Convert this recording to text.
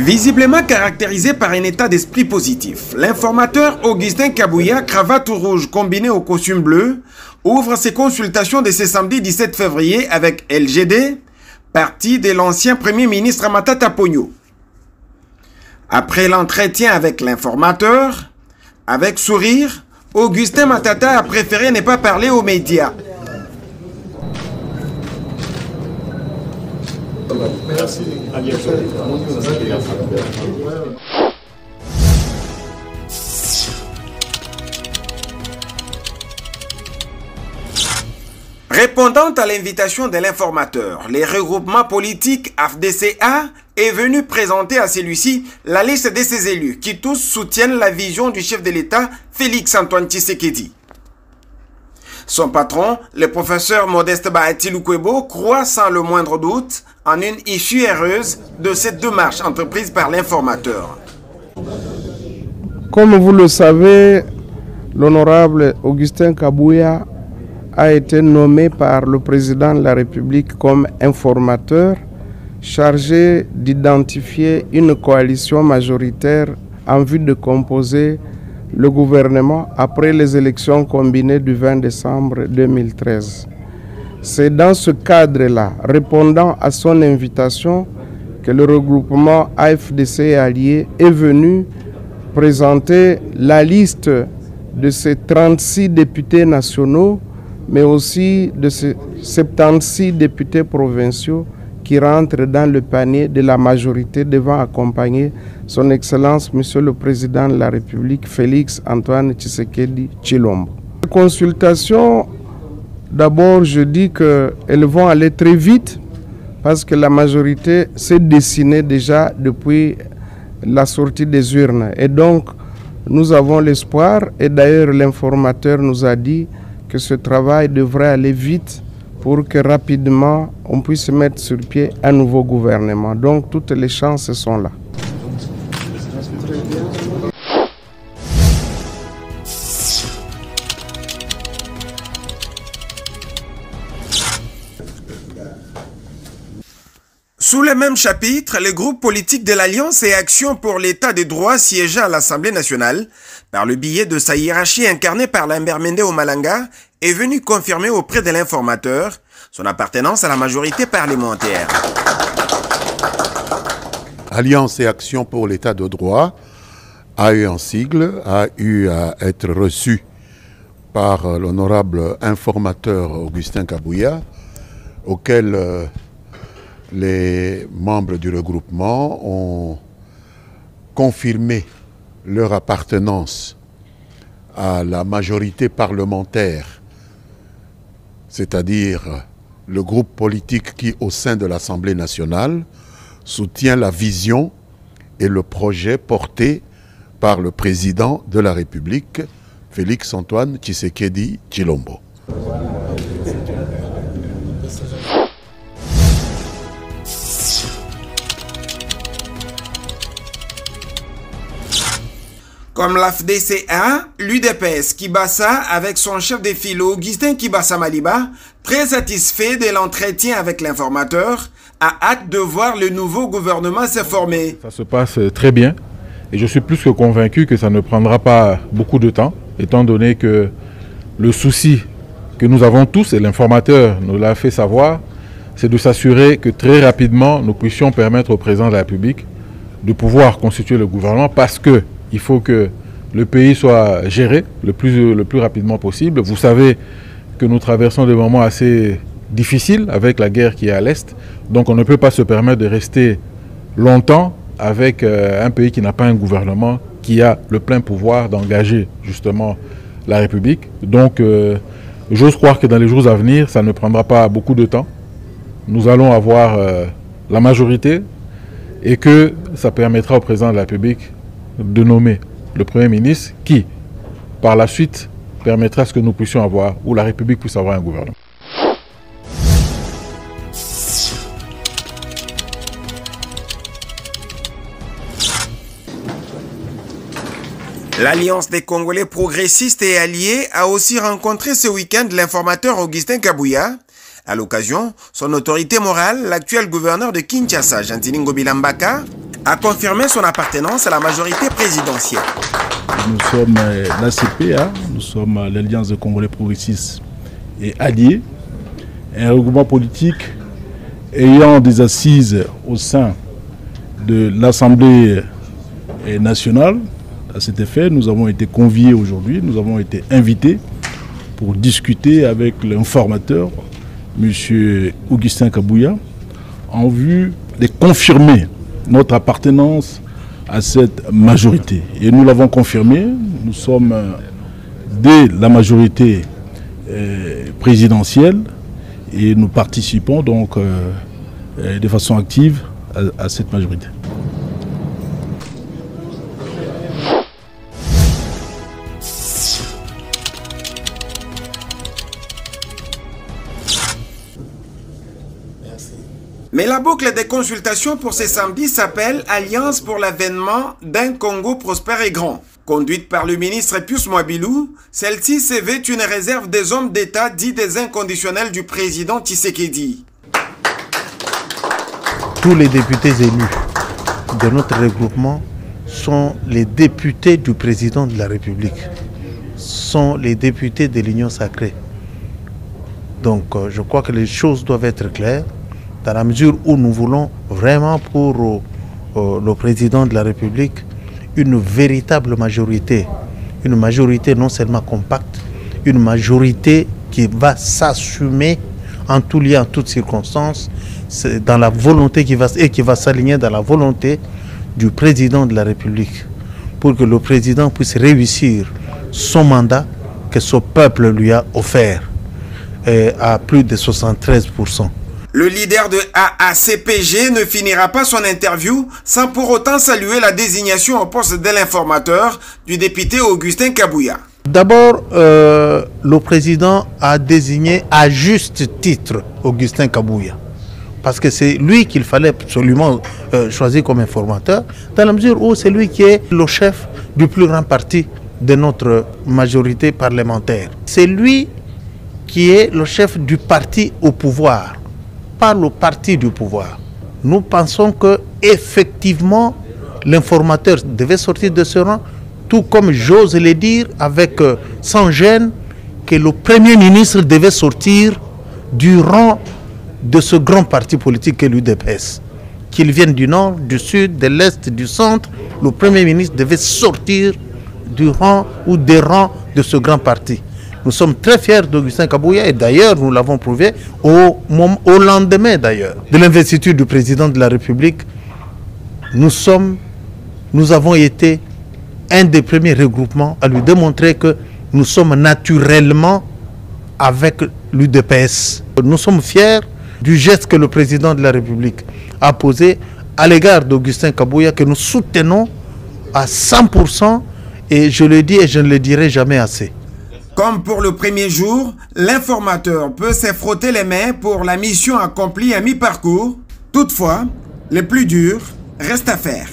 Visiblement caractérisé par un état d'esprit positif, l'informateur Augustin Kabouya, cravate rouge combinée au costume bleu, ouvre ses consultations de ce samedi 17 février avec LGD, parti de l'ancien Premier ministre Matata Ponyo. Après l'entretien avec l'informateur, avec sourire, Augustin Matata a préféré ne pas parler aux médias. Merci. À bientôt. Répondant à l'invitation de l'informateur, les regroupements politiques AFDCA est venu présenter à celui-ci la liste de ses élus qui tous soutiennent la vision du chef de l'État, Félix Antoine Tshisekedi. Son patron, le professeur Modeste Bahati Lukwebo, croit sans le moindre doute en une issue heureuse de cette démarche entreprise par l'informateur. Comme vous le savez, l'honorable Augustin Kabouya a été nommé par le président de la République comme informateur chargé d'identifier une coalition majoritaire en vue de composer le gouvernement après les élections combinées du 20 décembre 2013. C'est dans ce cadre-là, répondant à son invitation, que le regroupement AFDC et Alliés est venu présenter la liste de ces 36 députés nationaux, mais aussi de ces 76 députés provinciaux qui rentrent dans le panier de la majorité devant accompagner son Excellence, Monsieur le Président de la République, Félix Antoine Tshisekedi Tshilombo. Les consultations, d'abord je dis qu'elles vont aller très vite parce que la majorité s'est dessinée déjà depuis la sortie des urnes. Et donc nous avons l'espoir, et d'ailleurs l'informateur nous a dit que ce travail devrait aller vite pour que rapidement on puisse mettre sur pied un nouveau gouvernement. Donc toutes les chances sont là. Sous le même chapitre, le groupe politique de l'Alliance et Action pour l'État de droit siégea à l'Assemblée nationale, par le biais de sa hiérarchie incarnée par Lambert Mende Omalanga, est venu confirmer auprès de l'informateur son appartenance à la majorité parlementaire. Alliance et Action pour l'État de droit a eu un sigle, a eu à être reçu par l'honorable informateur Augustin Kabouya, auquel les membres du regroupement ont confirmé leur appartenance à la majorité parlementaire, c'est-à-dire le groupe politique qui, au sein de l'Assemblée nationale, soutient la vision et le projet porté par le président de la République, Félix Antoine Tshisekedi Tshilombo. Comme l'AFDCA, l'UDPS Kibassa, avec son chef de file Augustin Kibassa Maliba, très satisfait de l'entretien avec l'informateur, a hâte de voir le nouveau gouvernement se former. Ça se passe très bien et je suis plus que convaincu que ça ne prendra pas beaucoup de temps, étant donné que le souci que nous avons tous, et l'informateur nous l'a fait savoir, c'est de s'assurer que très rapidement nous puissions permettre au président de la République de pouvoir constituer le gouvernement, parce que il faut que le pays soit géré le plus rapidement possible. Vous savez que nous traversons des moments assez difficiles avec la guerre qui est à l'Est. Donc on ne peut pas se permettre de rester longtemps avec un pays qui n'a pas un gouvernement qui a le plein pouvoir d'engager justement la République. Donc j'ose croire que dans les jours à venir, ça ne prendra pas beaucoup de temps. Nous allons avoir la majorité et que ça permettra au président de la République de nommer le Premier ministre qui, par la suite, permettra ce que nous puissions avoir, ou la République puisse avoir un gouvernement. L'Alliance des Congolais progressistes et alliés a aussi rencontré ce week-end l'informateur Augustin Kabouya. À l'occasion, son autorité morale, l'actuel gouverneur de Kinshasa, Gentili Ngobila Mbaka, a confirmé son appartenance à la majorité présidentielle. Nous sommes l'ACP, nous sommes l'Alliance des Congolais progressistes et alliés, un regroupement politique ayant des assises au sein de l'Assemblée nationale. À cet effet, nous avons été conviés aujourd'hui, nous avons été invités pour discuter avec l'informateur, M. Augustin Kabouya, en vue de confirmer notre appartenance à cette majorité. Et nous l'avons confirmé, nous sommes dès la majorité présidentielle et nous participons donc de façon active à cette majorité. Mais la boucle des consultations pour ce samedi s'appelle Alliance pour l'avènement d'un Congo prospère et grand. Conduite par le ministre Pius Mwabilou, celle-ci s'évêt une réserve des hommes d'État dits des inconditionnels du président Tshisekedi. Tous les députés élus de notre regroupement sont les députés du président de la République, sont les députés de l'Union sacrée. Donc je crois que les choses doivent être claires, dans la mesure où nous voulons vraiment pour le président de la République une véritable majorité. Une majorité non seulement compacte, une majorité qui va s'assumer en tout lieu, en toutes circonstances, dans la volonté qui va s'aligner dans la volonté du président de la République, pour que le président puisse réussir son mandat que ce peuple lui a offert à plus de 73%. Le leader de AACPG ne finira pas son interview sans pour autant saluer la désignation au poste de l'informateur du député Augustin Kabouya. D'abord, le président a désigné à juste titre Augustin Kabouya, parce que c'est lui qu'il fallait absolument choisir comme informateur, dans la mesure où c'est lui qui est le chef du plus grand parti de notre majorité parlementaire. C'est lui qui est le chef du parti au pouvoir, pas le parti du pouvoir. Nous pensons que effectivement l'informateur devait sortir de ce rang, tout comme j'ose le dire avec sans gêne que le Premier ministre devait sortir du rang de ce grand parti politique qu'est l'UDPS. Qu'il vienne du nord, du sud, de l'est, du centre, le Premier ministre devait sortir du rang ou des rangs de ce grand parti. Nous sommes très fiers d'Augustin Kabouya et d'ailleurs nous l'avons prouvé au lendemain d'ailleurs de l'investiture du président de la République. Nous avons été un des premiers regroupements à lui démontrer que nous sommes naturellement avec l'UDPS. Nous sommes fiers du geste que le président de la République a posé à l'égard d'Augustin Kabouya, que nous soutenons à 100% et je le dis et je ne le dirai jamais assez. Comme pour le premier jour, l'informateur peut se frotter les mains pour la mission accomplie à mi-parcours. Toutefois, le plus dur reste à faire.